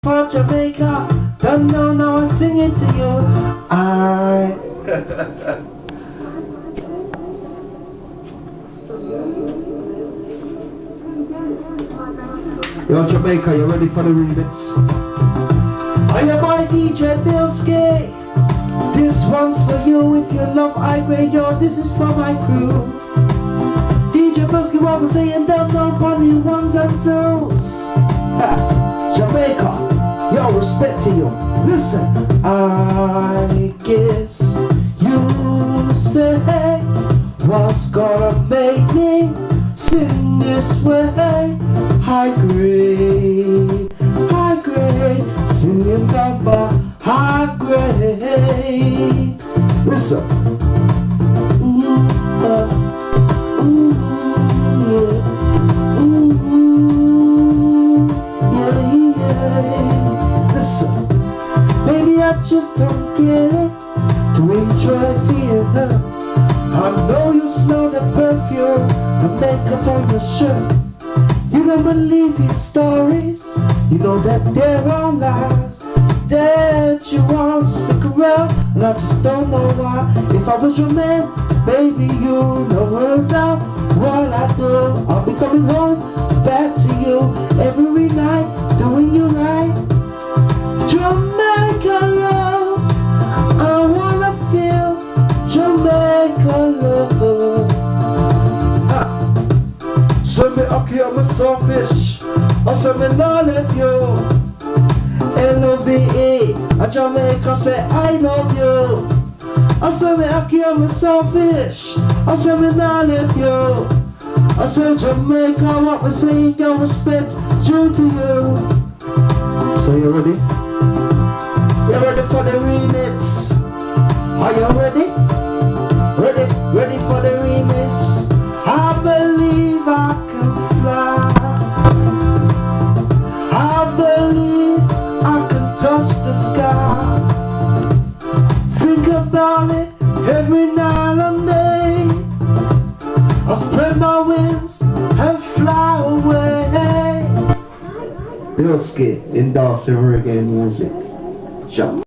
for Jamaica. Don't know, now I sing it to you. Yo, Jamaica, you ready for the remix? I am my DJ Bilski. This one's for you. If you love high grade, yo, this is for my crew. DJ Bilski, what we're saying, down on the ones and twos. Jamaica, yo, respect to you. Listen, I guess you say what's gonna make me sing this way. High grade, singing about high grade. Listen. Listen, baby, I just don't get it. To enjoy feeling her. I know you smell the perfume, the makeup on your shirt. You don't believe his stories. You know that they're all lies. That you won't stick around, and I just don't know why. If I was your man, baby, you know about what I do. I'll be coming home back to you every night, doing you right. Jamaica love, I wanna feel Jamaica love. So me up here, I'm a selfish. I said me not love you. L-O-V-E, a Jamaica say I love you. I said me up here, I'm a selfish. I said me not love you. I said Jamaica, what we saying, girl, respect due to you. So you ready? You ready for the remix? Are you ready? Ready for the remix? I believe I can fly. I believe I can touch the sky. Think about it every night and day. I spread my wings and fly away. Bilski endorsing reggae music. Jump.